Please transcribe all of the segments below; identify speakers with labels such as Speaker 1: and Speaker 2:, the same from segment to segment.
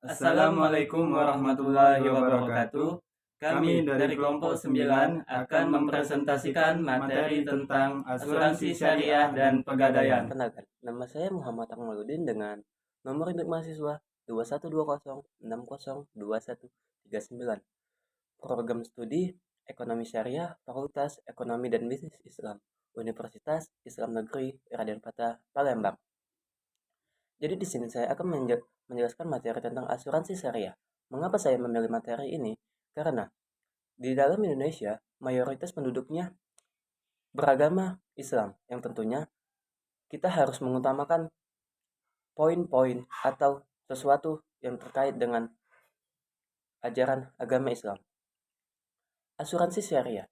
Speaker 1: Assalamualaikum warahmatullahi wabarakatuh. Kami dari kelompok 9 akan mempresentasikan materi tentang asuransi syariah dan pegadaian.
Speaker 2: Kenalkan, nama saya Muhammad Akmaludin dengan nomor induk mahasiswa 2120602139. Program studi Ekonomi Syariah, Fakultas Ekonomi dan Bisnis Islam, Universitas Islam Negeri Raden Patah, Palembang. Jadi di sini saya akan menjelaskan materi tentang asuransi syariah. Mengapa saya memilih materi ini? Karena di dalam Indonesia, mayoritas penduduknya beragama Islam, yang tentunya kita harus mengutamakan poin-poin atau sesuatu yang terkait dengan ajaran agama Islam. Asuransi syariah.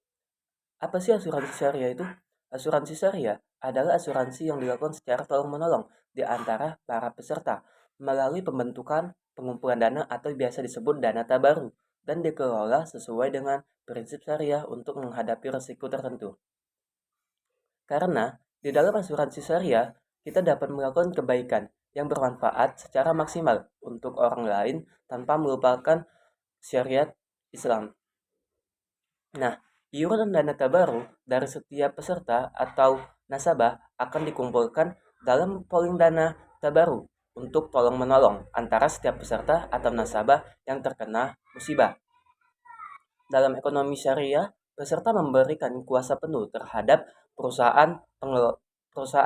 Speaker 2: Apa sih asuransi syariah itu? Asuransi syariah adalah asuransi yang dilakukan secara tolong-menolong di antara para peserta melalui pembentukan pengumpulan dana atau biasa disebut dana tabaru dan dikelola sesuai dengan prinsip syariah untuk menghadapi risiko tertentu. Karena di dalam asuransi syariah, kita dapat melakukan kebaikan yang bermanfaat secara maksimal untuk orang lain tanpa melupakan syariat Islam. Nah, iuran dana tabaru dari setiap peserta atau nasabah akan dikumpulkan dalam polling dana tabaru untuk tolong menolong antara setiap peserta atau nasabah yang terkena musibah. Dalam ekonomi syariah, peserta memberikan kuasa penuh terhadap perusahaan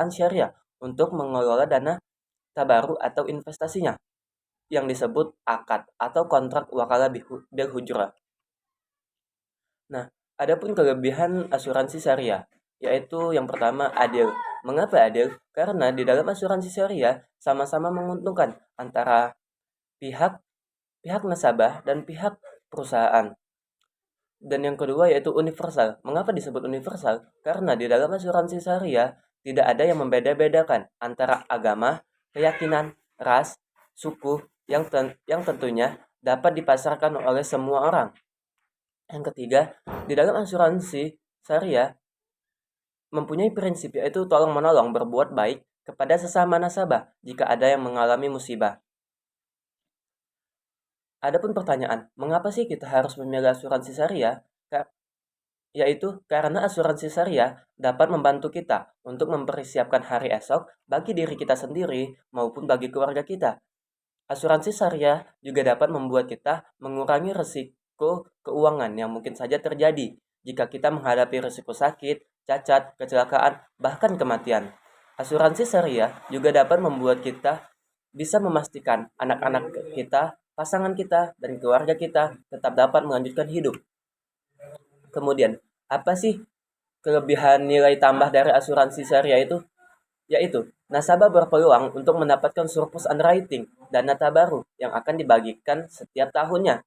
Speaker 2: syariah untuk mengelola dana tabaru atau investasinya yang disebut akad atau kontrak wakalah bil hujrah. Nah, adapun kelebihan asuransi syariah, yaitu yang pertama adil. Mengapa adil? Karena di dalam asuransi syariah sama-sama menguntungkan antara pihak pihak nasabah dan pihak perusahaan. Dan yang kedua yaitu universal. Mengapa disebut universal? Karena di dalam asuransi syariah tidak ada yang membeda-bedakan antara agama, keyakinan, ras, suku yang tentunya dapat dipasarkan oleh semua orang. Yang ketiga, di dalam asuransi syariah mempunyai prinsip yaitu tolong menolong berbuat baik kepada sesama nasabah jika ada yang mengalami musibah. Adapun pertanyaan, mengapa sih kita harus memilih asuransi syariah? Yaitu karena asuransi syariah dapat membantu kita untuk mempersiapkan hari esok bagi diri kita sendiri maupun bagi keluarga kita. Asuransi syariah juga dapat membuat kita mengurangi risiko keuangan yang mungkin saja terjadi jika kita menghadapi risiko sakit, cacat, kecelakaan, bahkan kematian. Asuransi syariah juga dapat membuat kita bisa memastikan anak-anak kita, pasangan kita, dan keluarga kita tetap dapat melanjutkan hidup. Kemudian, apa sih kelebihan nilai tambah dari asuransi syariah itu? Yaitu, nasabah berpeluang untuk mendapatkan surplus underwriting dana tabaru yang akan dibagikan setiap tahunnya.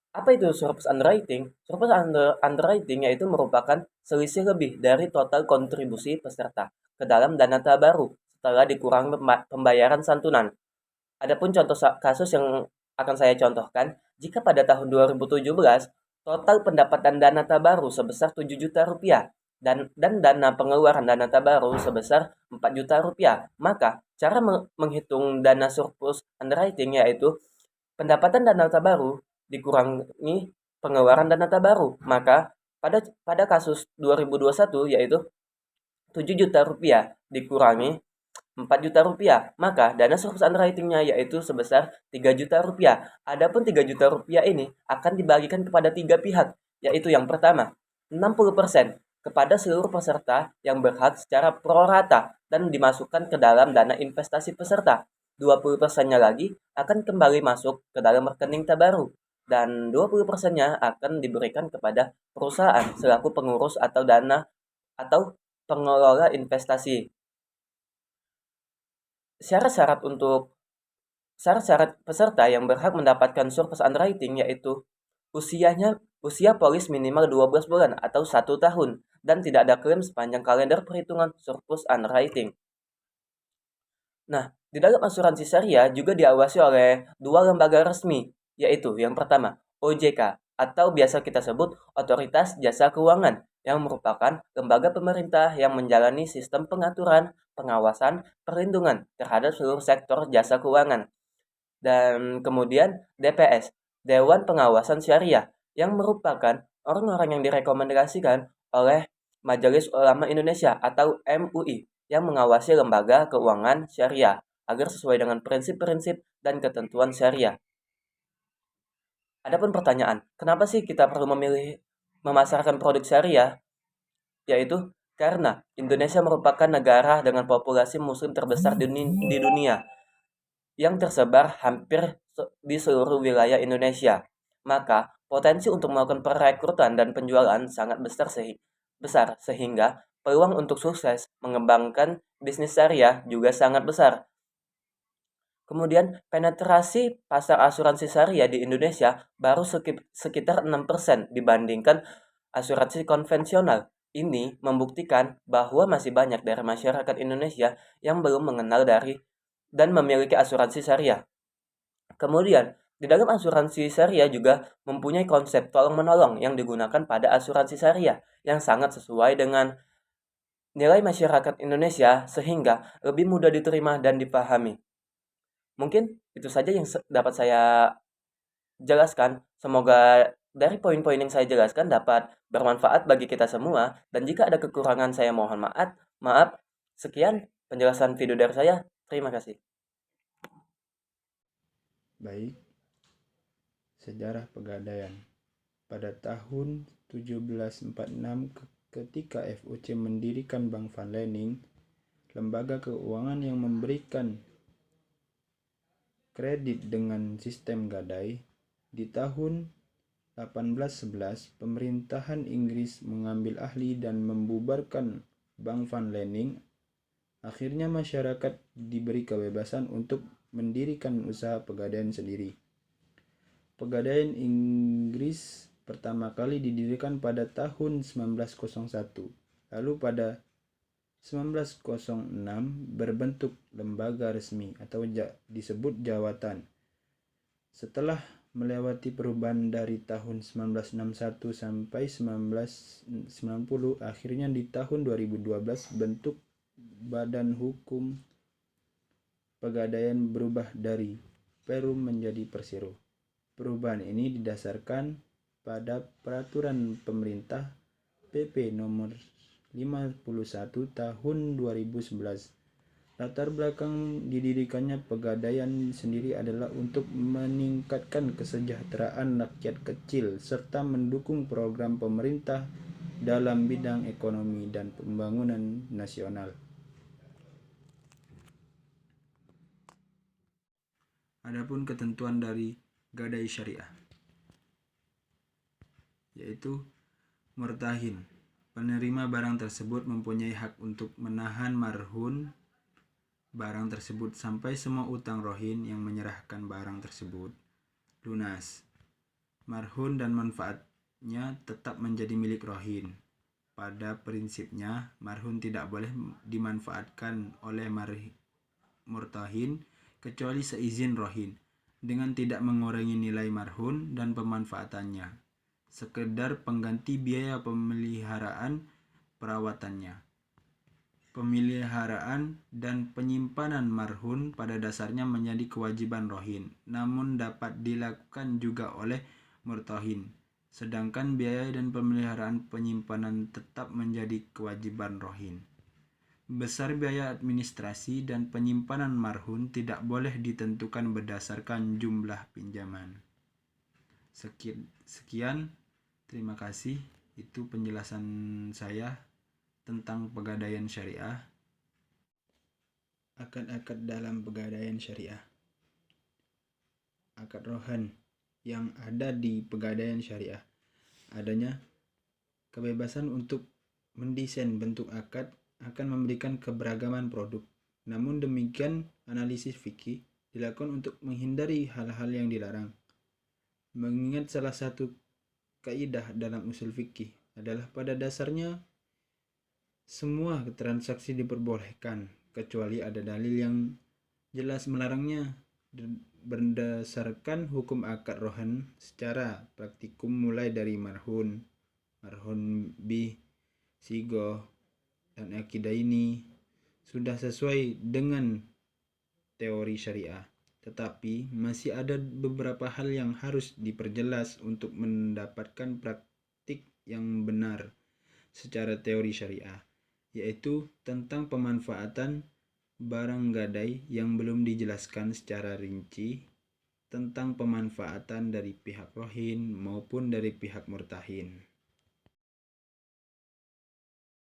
Speaker 2: Apa itu surplus underwriting? Surplus underwriting yaitu merupakan selisih lebih dari total kontribusi peserta ke dalam dana tabaru setelah dikurangi pembayaran santunan. Adapun contoh kasus yang akan saya contohkan, jika pada tahun 2017 total pendapatan dana tabaru sebesar 7 juta rupiah dan dana pengeluaran dana tabaru sebesar 4 juta rupiah, maka cara menghitung dana surplus underwriting yaitu pendapatan dana tabaru dikurangi pengeluaran dana tabaru. Maka pada kasus 2021 yaitu 7 juta rupiah dikurangi 4 juta rupiah, maka dana surplus underwriting-nya yaitu sebesar 3 juta rupiah. Adapun 3 juta rupiah ini akan dibagikan kepada 3 pihak, yaitu yang pertama, 60% kepada seluruh peserta yang berhak secara prorata dan dimasukkan ke dalam dana investasi peserta. 20%-nya lagi akan kembali masuk ke dalam rekening tabaru dan 20%-nya akan diberikan kepada perusahaan selaku pengurus atau dana atau pengelola investasi. Syarat-syarat untuk syarat-syarat peserta yang berhak mendapatkan surplus underwriting yaitu usia polis minimal 12 bulan atau 1 tahun dan tidak ada klaim sepanjang kalender perhitungan surplus underwriting. Nah, di dalam asuransi syariah juga diawasi oleh 2 lembaga resmi, yaitu yang pertama OJK atau biasa kita sebut Otoritas Jasa Keuangan yang merupakan lembaga pemerintah yang menjalani sistem pengaturan, pengawasan, perlindungan terhadap seluruh sektor jasa keuangan. Dan kemudian DPS, Dewan Pengawasan Syariah, yang merupakan orang-orang yang direkomendasikan oleh Majelis Ulama Indonesia atau MUI yang mengawasi lembaga keuangan syariah agar sesuai dengan prinsip-prinsip dan ketentuan syariah. Adapun pertanyaan, kenapa sih kita perlu memilih memasarkan produk syariah? Yaitu karena Indonesia merupakan negara dengan populasi muslim terbesar di dunia yang tersebar hampir di seluruh wilayah Indonesia. Maka, potensi untuk melakukan perekrutan dan penjualan sangat besar sehingga peluang untuk sukses mengembangkan bisnis syariah juga sangat besar. Kemudian, penetrasi pasar asuransi syariah di Indonesia baru sekitar 6% dibandingkan asuransi konvensional. Ini membuktikan bahwa masih banyak dari masyarakat Indonesia yang belum mengenal dari dan memiliki asuransi syariah. Kemudian, di dalam asuransi syariah juga mempunyai konsep tolong-menolong yang digunakan pada asuransi syariah yang sangat sesuai dengan nilai masyarakat Indonesia sehingga lebih mudah diterima dan dipahami. Mungkin itu saja yang dapat saya jelaskan. Semoga dari poin-poin yang saya jelaskan dapat bermanfaat bagi kita semua dan jika ada kekurangan saya mohon maaf. Maaf. Sekian penjelasan video dari saya. Terima kasih.
Speaker 3: Baik, sejarah Pegadaian. Pada tahun 1746 ketika FOC mendirikan Bank Van Lening, lembaga keuangan yang memberikan kredit dengan sistem gadai. Di tahun 1811, pemerintahan Inggris mengambil ahli dan membubarkan Bank Van Lening. Akhirnya masyarakat diberi kebebasan untuk mendirikan usaha pegadaian sendiri. Pegadaian Inggris pertama kali didirikan pada tahun 1901. Lalu pada 1906 berbentuk lembaga resmi atau disebut jawatan. Setelah melewati perubahan dari tahun 1961 sampai 1990, akhirnya di tahun 2012 bentuk Badan Hukum Pegadaian berubah dari Perum menjadi Persero. Perubahan ini didasarkan pada peraturan pemerintah PP nomor 51 tahun 2011. Latar belakang didirikannya Pegadaian sendiri adalah untuk meningkatkan kesejahteraan rakyat kecil serta mendukung program pemerintah dalam bidang ekonomi dan pembangunan nasional. Adapun ketentuan dari gadai syariah, yaitu murtahin. Penerima barang tersebut mempunyai hak untuk menahan marhun barang tersebut sampai semua utang rohin yang menyerahkan barang tersebut lunas. Marhun dan manfaatnya tetap menjadi milik rohin. Pada prinsipnya, marhun tidak boleh dimanfaatkan oleh murtahin kecuali seizin rohin, dengan tidak mengurangi nilai marhun dan pemanfaatannya, sekedar pengganti biaya pemeliharaan perawatannya. Pemeliharaan dan penyimpanan marhun pada dasarnya menjadi kewajiban rohin, namun dapat dilakukan juga oleh murtahin, sedangkan biaya dan pemeliharaan penyimpanan tetap menjadi kewajiban rohin. Besar biaya administrasi dan penyimpanan marhun tidak boleh ditentukan berdasarkan jumlah pinjaman. Sekian, terima kasih. Itu penjelasan saya tentang pegadaian syariah. Akad-akad dalam pegadaian syariah. Akad rohan yang ada di pegadaian syariah. Adanya kebebasan untuk mendesain bentuk akad akan memberikan keberagaman produk. Namun demikian, analisis fikih dilakukan untuk menghindari hal-hal yang dilarang. Mengingat salah satu kaidah dalam usul fikih adalah pada dasarnya semua transaksi diperbolehkan kecuali ada dalil yang jelas melarangnya. Berdasarkan hukum akad rohan secara praktikum mulai dari marhun bih, sigoh, dan akidah ini sudah sesuai dengan teori syariah. tetapi masih ada beberapa hal yang harus diperjelas untuk mendapatkan praktik yang benar secara teori syariah, yaitu tentang pemanfaatan barang gadai yang belum dijelaskan secara rinci, tentang pemanfaatan dari pihak rohin maupun dari pihak murtahin.